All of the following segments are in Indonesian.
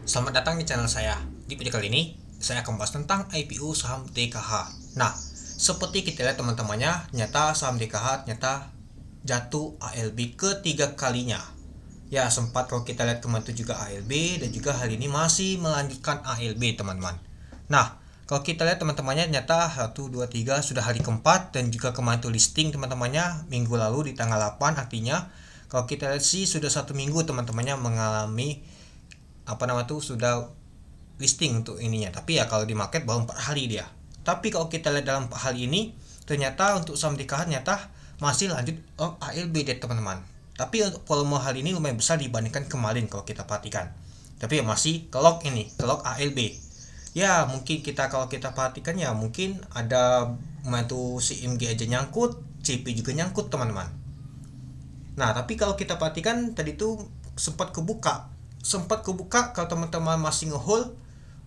Selamat datang di channel saya. Di video kali ini, saya akan bahas tentang IPO saham DKH. Nah, seperti kita lihat teman-temannya, ternyata saham DKH ternyata jatuh ALB ketiga kalinya. Ya, sempat kalau kita lihat kemarin itu juga ALB, dan juga hari ini masih melanjutkan ALB teman-teman. Nah, kalau kita lihat teman-temannya ternyata 1, 2, 3 sudah hari keempat, dan juga kemarin itu listing teman-temannya minggu lalu di tanggal 8, artinya kalau kita lihat sih sudah 1 minggu teman-temannya mengalami sudah listing untuk ininya. Tapi ya kalau di market baru 4 hari dia. Tapi kalau kita lihat dalam 4 hari ini, ternyata untuk saham DKH ternyata masih lanjut ALB deh teman-teman. Tapi untuk volume hari ini lumayan besar dibandingkan kemarin kalau kita perhatikan. Tapi ya masih kelok ALB. Ya mungkin kalau kita perhatikan ya mungkin ada si MG aja nyangkut, CP juga nyangkut teman-teman. Nah tapi kalau kita perhatikan tadi tuh sempat kebuka kalau teman-teman masih ngehold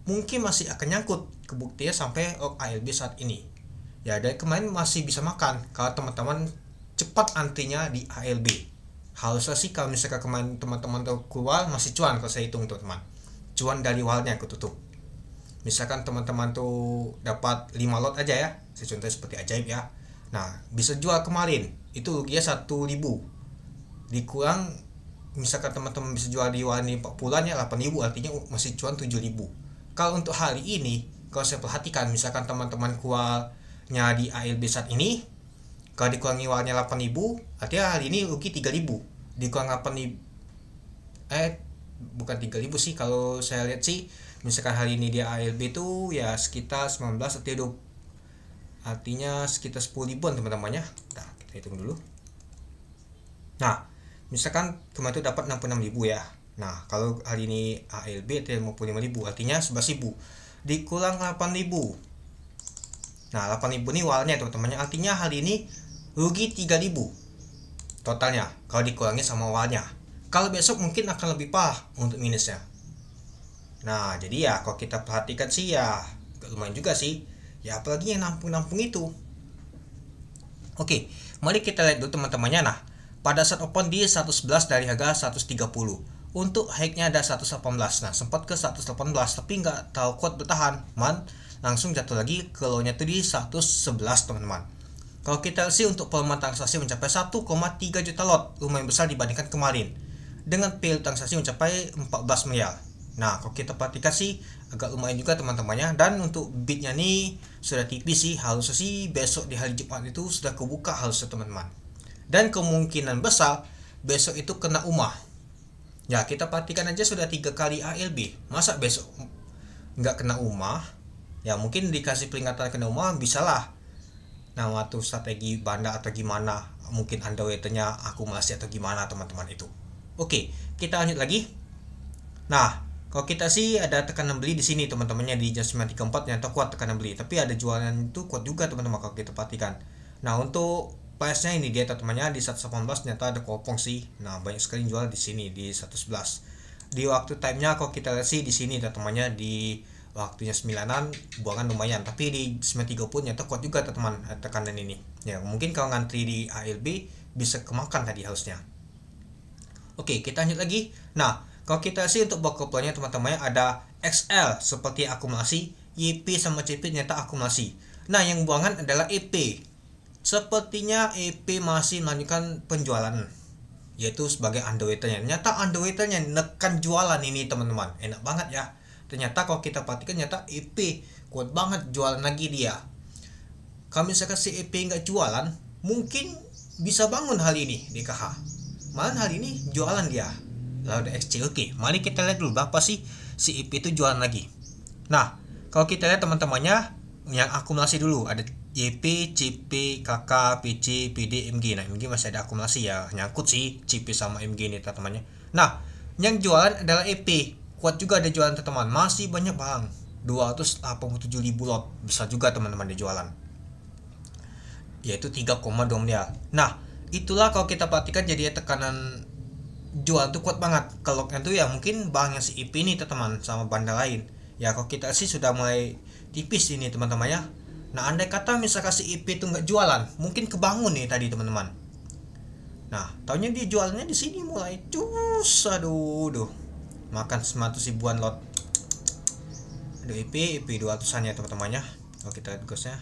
mungkin masih akan nyangkut kebuktinya sampai ALB saat ini ya. Dari kemarin masih bisa makan kalau teman-teman cepat antrinya di ALB. Harusnya sih kalau misalkan kemarin teman-teman tuh keluar masih cuan, kalau saya hitung teman-teman cuan dari awalnya aku tutup. Misalkan teman-teman tuh dapat 5 lot aja ya, saya contoh seperti ajaib ya. Nah bisa jual kemarin itu ruginya 1.000 dikurang, misalkan teman-teman bisa jual di warni 40-an ya 8.000, artinya masih cuan 7.000. Kalau untuk hari ini kalau saya perhatikan misalkan teman-teman keluarnya di ALB saat ini, kalau dikurangi warnya 8.000 artinya hari ini rugi 3.000. Dikurang 8.000 bukan 3.000 sih kalau saya lihat sih, misalkan hari ini dia ALB itu ya sekitar 19 artinya sekitar 10 ribuan teman-temannya. Nah kita hitung dulu. Nah misalkan kemarin itu dapat 66.000 ya. Nah kalau hari ini ALB itu 55.000 artinya 11.000 dikurang 8.000. Nah 8.000 ini walnya teman-temannya, artinya hari ini rugi 3.000 totalnya kalau dikurangi sama walnya. Kalau besok mungkin akan lebih parah untuk minusnya. Nah jadi ya kalau kita perhatikan sih ya lumayan juga sih ya, apalagi yang nampung-nampung itu. Oke, mari kita lihat dulu teman-temannya. Nah pada saat open di 111 dari harga 130, untuk high-nya ada 118. Nah sempat ke 118 tapi nggak tahu kuat bertahan, langsung jatuh lagi ke low-nya tuh di 111 teman-teman. Kalau kita sih untuk volume transaksi mencapai 1,3 juta lot, lumayan besar dibandingkan kemarin, dengan value transaksi mencapai 14 miliar. Nah kalau kita perhatikan sih agak lumayan juga teman-temannya, dan untuk bidnya nih sudah tipis sih, harusnya sih besok di hari Jumat itu sudah kebuka harusnya teman-teman. Dan kemungkinan besar besok itu kena umah. Ya kita perhatikan aja sudah 3 kali ALB, masa besok nggak kena umah? Ya mungkin dikasih peringatan kena umah bisalah. Nah waktu strategi banda atau gimana, mungkin underweight-nya akumulasi atau gimana teman-teman itu. Oke kita lanjut lagi. Nah kalau kita sih ada tekanan beli di sini teman-temannya di jam 9.34 ternyata kuat tekanan beli, tapi ada jualan itu kuat juga teman-teman kalau kita perhatikan. Nah untuk price-nya ini dia teman-temannya di 118 ternyata ada kopong sih. Nah banyak sekali jual di sini di 111. Di waktu time-nya kalau kita lihat sih di sini teman-temannya di waktunya 9-an buangan lumayan, tapi di 9.30 ternyata kuat juga teman tekanan ini. Ya mungkin kalau ngantri di ALB bisa kemakan tadi harusnya. Oke kita lanjut lagi. Nah kalau kita sih untuk block nya teman-temannya ada XL seperti akumulasi, YP sama CP ternyata akumulasi. Nah yang buangan adalah EP. Sepertinya EP masih melanjutkan penjualan, yaitu sebagai underweight-nya. Ternyata underweight-nya nekan jualan ini teman-teman, enak banget ya. Ternyata kalau kita perhatikan ternyata EP kuat banget jualan lagi dia. Kalau misalkan si EP nggak jualan, mungkin bisa bangun hari ini DKH. Malah hari ini jualan dia. Lalu ada XC. Oke, mari kita lihat dulu berapa sih si EP itu jualan lagi. Nah, kalau kita lihat teman-temannya yang akumulasi dulu ada YP, CP, KK, PC, PD, MG. Nah MG masih ada akumulasi ya, nyangkut sih CP sama MG ini teman-temannya. Nah yang jualan adalah EP, kuat juga ada jualan teman-teman, masih banyak bang, 287.000 lot, bisa juga teman-teman di jualan, yaitu 3,2 miliar. Nah itulah kalau kita perhatikan jadi tekanan jual tuh kuat banget. Kalau itu ya mungkin bang yang si EP ini teman-teman sama banda lain. Ya kalau kita sih sudah mulai tipis ini teman-temannya. Nah andai kata misalkan si IP itu nggak jualan, mungkin kebangun nih tadi teman-teman. Nah taunya dia jualannya di sini mulai cus, aduh. makan 900 ribuan lot. Ada EP 200-an ya teman-temannya. Kalau kita lihat gasnya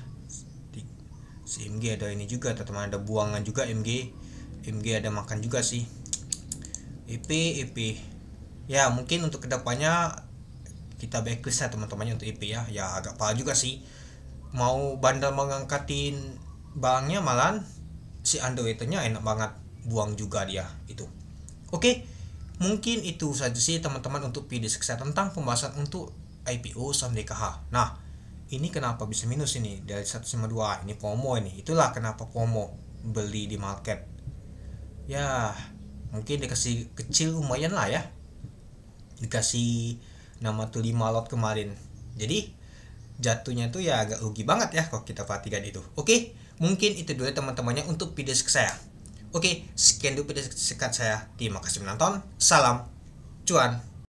si MG ada ini juga teman-teman, ada buangan juga MG ada makan juga sih. EP ya mungkin untuk kedepannya kita backlist ya teman-temannya untuk EP ya agak parah juga sih, mau bandel mengangkatin barangnya malahan si underwaternya enak banget buang juga dia itu. Oke, mungkin itu saja sih teman-teman untuk video saya tentang pembahasan untuk IPO saham DKH. Nah, ini kenapa bisa minus ini dari 152, ini promo ini. Itulah kenapa promo beli di market. Ya, mungkin dikasih kecil lumayan lah ya. Dikasih nama tuh 5 lot kemarin. Jadi jatuhnya tuh ya agak rugi banget ya kalau kita perhatikan itu. Oke, mungkin itu dulu teman-temannya untuk video saya. Oke, sekian dulu video singkat saya. Terima kasih menonton. Salam cuan.